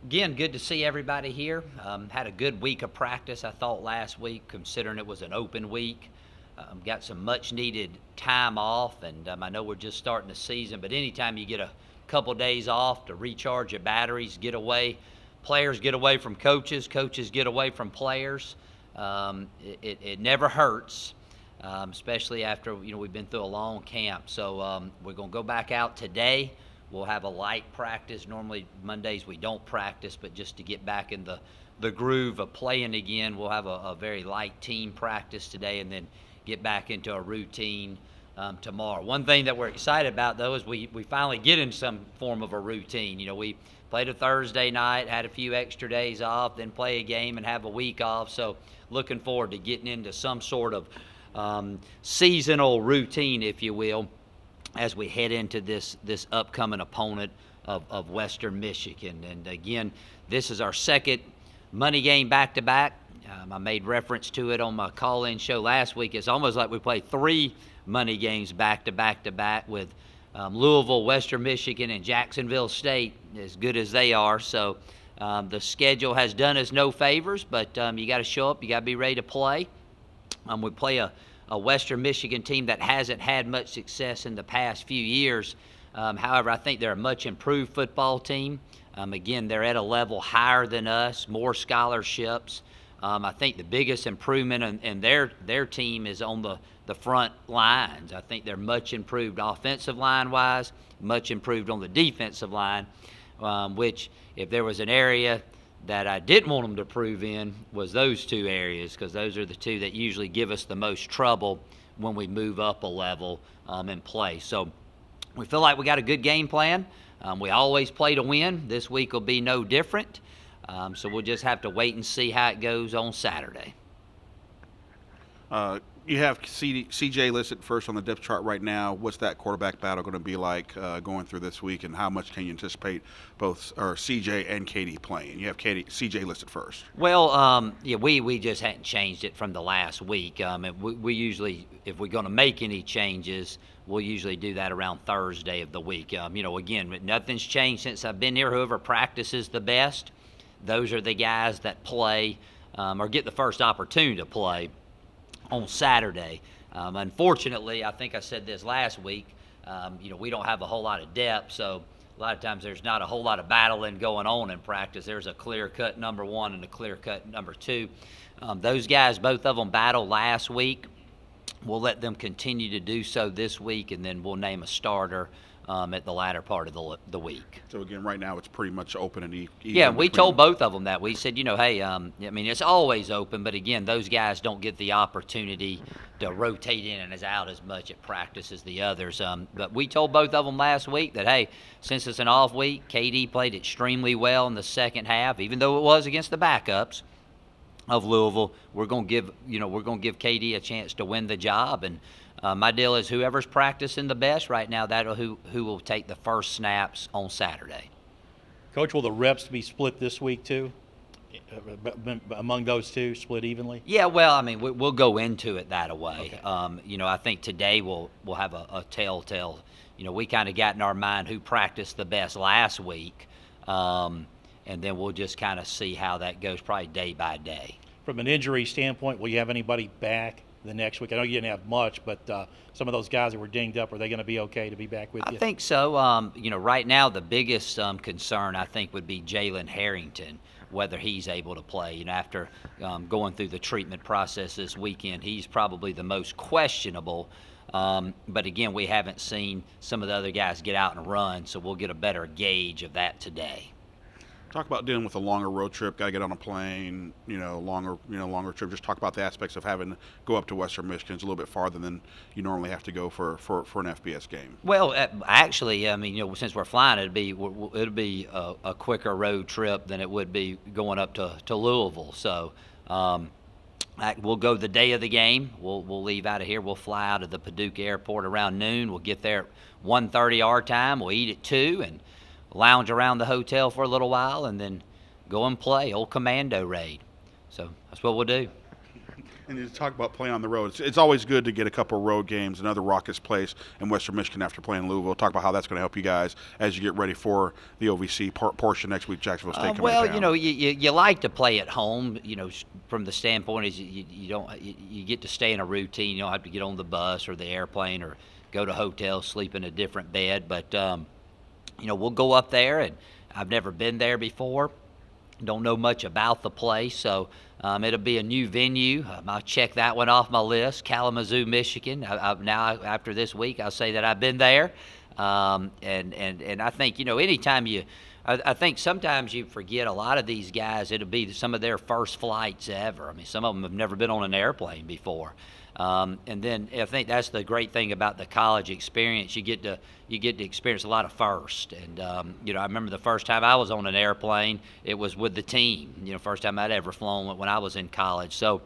Again, good to see everybody here. Had a good week of practice, I thought, last week, considering it was an open week. Got some much-needed time off, and I know we're just starting the season, but anytime you get a couple days off to recharge your batteries, get away, players get away from coaches, coaches get away from players, it never hurts, especially after we've been through a long camp. So we're going to go back out today. We'll have a light practice. Normally Mondays we don't practice, but just to get back in the groove of playing again, we'll have a very light team practice today and then get back into a routine tomorrow. One thing that we're excited about, though, is we finally get in some form of a routine. We played a Thursday night, had a few extra days off, then play a game and have a week off. So looking forward to getting into some sort of seasonal routine, if you will, as we head into this upcoming opponent of Western Michigan. And again, this is our second money game back-to-back. I made reference to it on my call-in show last week. It's almost like we played 3 money games back-to-back with Louisville, Western Michigan, and Jacksonville State, as good as they are. So the schedule has done us no favors, but you got to show up. You got to be ready to play. We play a Western Michigan team that hasn't had much success in the past few years. However, I think they're a much improved football team. Again, they're at a level higher than us, more scholarships. I think the biggest improvement in their team is on the front lines. I think they're much improved offensive line-wise, much improved on the defensive line, which if there was an area that I didn't want them to improve in was those 2 areas, because those are the 2 that usually give us the most trouble when we move up a level and play. So we feel like we got a good game plan. We always play to win. This week will be no different. So we'll just have to wait and see how it goes on Saturday. You have CJ listed first on the depth chart right now. What's that quarterback battle going to be like going through this week, and how much can you anticipate both CJ and KD playing? You have CJ listed first. Well, we just hadn't changed it from the last week. We usually, if we're going to make any changes, we'll usually do that around Thursday of the week. Again, nothing's changed since I've been here. Whoever practices the best, those are the guys that play or get the first opportunity to play on Saturday. Unfortunately, I think I said this last week, we don't have a whole lot of depth, so a lot of times there's not a whole lot of battling going on in practice. There's a clear-cut number 1 and a clear-cut number 2. Those guys, both of them battled last week. We'll let them continue to do so this week, and then we'll name a starter at the latter part of the week. So again, right now it's pretty much open and even. Yeah, we told both of them that. We said, hey, it's always open, but again, those guys don't get the opportunity to rotate in and out as much at practice as the others. But we told both of them last week that, hey, since it's an off week, KD played extremely well in the second half, even though it was against the backups of Louisville. We're going to give KD a chance to win the job, and my deal is whoever's practicing the best right now, that'll who will take the first snaps on Saturday. Coach, will the reps be split this week too? Among those 2, split evenly? Yeah, well, we'll go into it that way. Okay. I think today we'll have a telltale. We kind of got in our mind who practiced the best last week, and then we'll just kind of see how that goes, probably day by day. From an injury standpoint, will you have anybody back the next week? I know you didn't have much, but some of those guys that were dinged up, are they going to be okay to be back with you? I think so. Right now the biggest concern I think would be Jalen Harrington, whether he's able to play. After going through the treatment process this weekend, he's probably the most questionable. But again, we haven't seen some of the other guys get out and run, so we'll get a better gauge of that today. Talk about dealing with a longer road trip. Got to get on a plane. Longer trip. Just talk about the aspects of having to go up to Western Michigan. It's a little bit farther than you normally have to go for an FBS game. Well, actually, since we're flying, it'll be a quicker road trip than it would be going up to Louisville. So we'll go the day of the game. We'll leave out of here. We'll fly out of the Paducah Airport around noon. We'll get there at 1:30 our time. We'll eat at 2 and lounge around the hotel for a little while, and then go and play old commando raid. So that's what we'll do. And you talk about playing on the road. It's always good to get a couple road games, another raucous place in Western Michigan after playing Louisville. Talk about how that's going to help you guys as you get ready for the OVC portion next week. Jacksonville State coming well, to town. you know, you like to play at home. You know, from the standpoint is you get to stay in a routine. You don't have to get on the bus or the airplane or go to a hotel, sleep in a different bed. But you know, we'll go up there, and I've never been there before. Don't know much about the place, so it'll be a new venue. I'll check that one off my list. Kalamazoo, Michigan. Now after this week, I'll say that I've been there, and I think, you know, anytime I think sometimes you forget a lot of these guys. It'll be some of their first flights ever. I mean, some of them have never been on an airplane before. And then I think that's the great thing about the college experience. You get to experience a lot of first. And you know, I remember the first time I was on an airplane, it was with the team. You know, first time I'd ever flown when I was in college. So,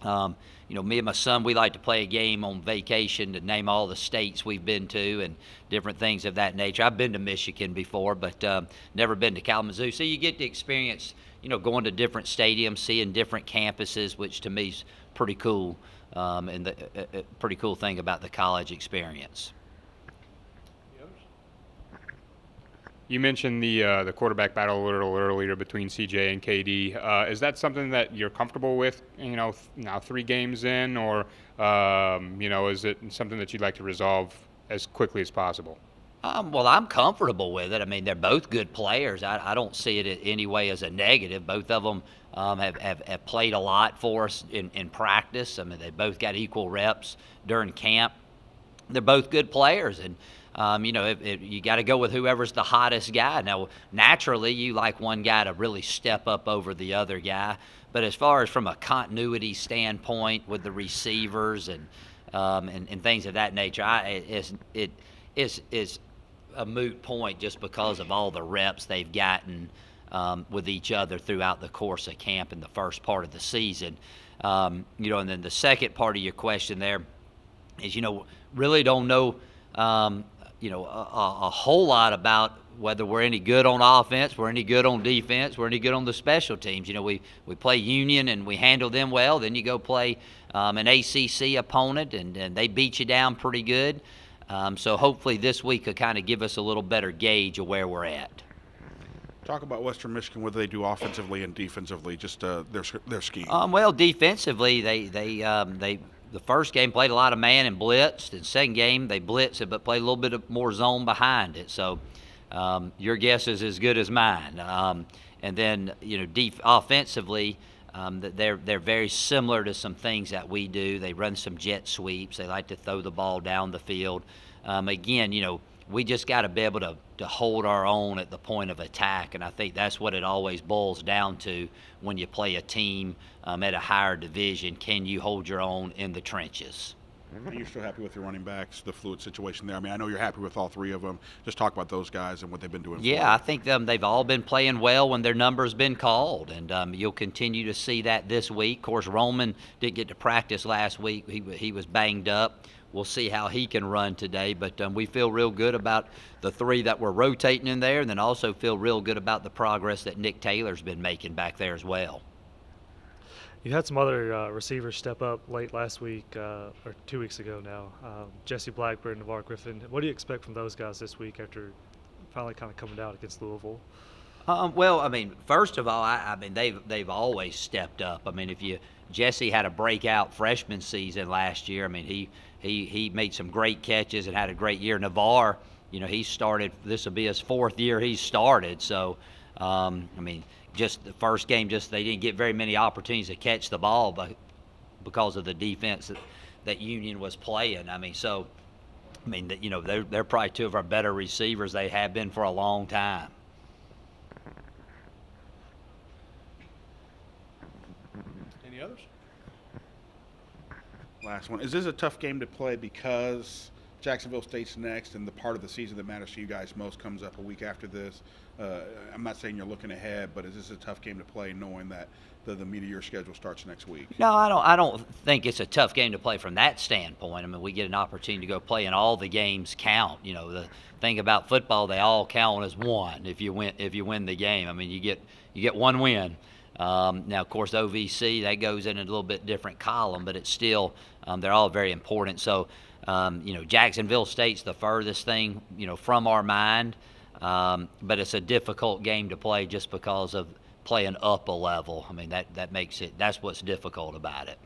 you know, me and my son, we like to play a game on vacation to name all the states we've been to and different things of that nature. I've been to Michigan before, but never been to Kalamazoo. So you get to experience, you know, going to different stadiums, seeing different campuses, which to me is pretty cool. And the pretty cool thing about the college experience. You mentioned the quarterback battle a little earlier between CJ and KD. Is that something that you're comfortable with? You know, now 3 games in, or you know, is it something that you'd like to resolve as quickly as possible? Well, I'm comfortable with it. I mean, they're both good players. I don't see it in any way as a negative. Both of them have played a lot for us in practice. I mean, they both got equal reps during camp. They're both good players, and you know, you got to go with whoever's the hottest guy. Now, naturally, you like one guy to really step up over the other guy, but as far as from a continuity standpoint with the receivers and things of that nature, it is a moot point just because of all the reps they've gotten with each other throughout the course of camp in the first part of the season. You know, and then the second part of your question there is, you know, really don't know, you know, a whole lot about whether we're any good on offense, we're any good on defense, we're any good on the special teams. You know, we play Union and we handle them well. Then you go play an ACC opponent and they beat you down pretty good. So hopefully this week will kind of give us a little better gauge of where we're at. Talk about Western Michigan, what they do offensively and defensively, just their scheme. Well, defensively, they the first game played a lot of man and blitzed. The second game they blitzed it, but played a little bit more zone behind it. So your guess is as good as mine. And then, you know, offensively, they're very similar to some things that we do. They run some jet sweeps. They like to throw the ball down the field. Again, you know, we just got to be able to hold our own at the point of attack, and I think that's what it always boils down to when you play a team at a higher division. Can you hold your own in the trenches? Are you still happy with your running backs, the fluid situation there? I mean, I know you're happy with all 3 of them. Just talk about those guys and what they've been doing. Yeah, I think they've all been playing well when their number's been called, and you'll continue to see that this week. Of course, Roman didn't get to practice last week. He was banged up. We'll see how he can run today, but we feel real good about the 3 that we're rotating in there, and then also feel real good about the progress that Nick Taylor's been making back there as well. You had some other receivers step up late last week, or 2 weeks ago now. Jesse Blackburn, Navarre Griffin. What do you expect from those guys this week after finally kind of coming out against Louisville? Well, I mean, first of all, I mean they've always stepped up. I mean, Jesse had a breakout freshman season last year. I mean, he made some great catches and had a great year. Navarre, you know, he started. This will be his 4th year he's started. So, I mean, just the first game, they didn't get very many opportunities to catch the ball, but because of the defense that Union was playing. I mean, so, I mean, you know, they're probably 2 of our better receivers. They have been for a long time. Any others? Last one. Is this a tough game to play because Jacksonville State's next and the part of the season that matters to you guys most comes up a week after this? I'm not saying you're looking ahead, but is this a tough game to play knowing that the meat of your schedule starts next week? No, I don't think it's a tough game to play from that standpoint. I mean, we get an opportunity to go play, and all the games count. You know, the thing about football, they all count as one if you win the game. I mean, you get one win. Now, of course, OVC, that goes in a little bit different column, but it's still, they're all very important. So, Jacksonville State's the furthest thing, from our mind, but it's a difficult game to play just because of playing up a level. I mean, that makes it, that's what's difficult about it.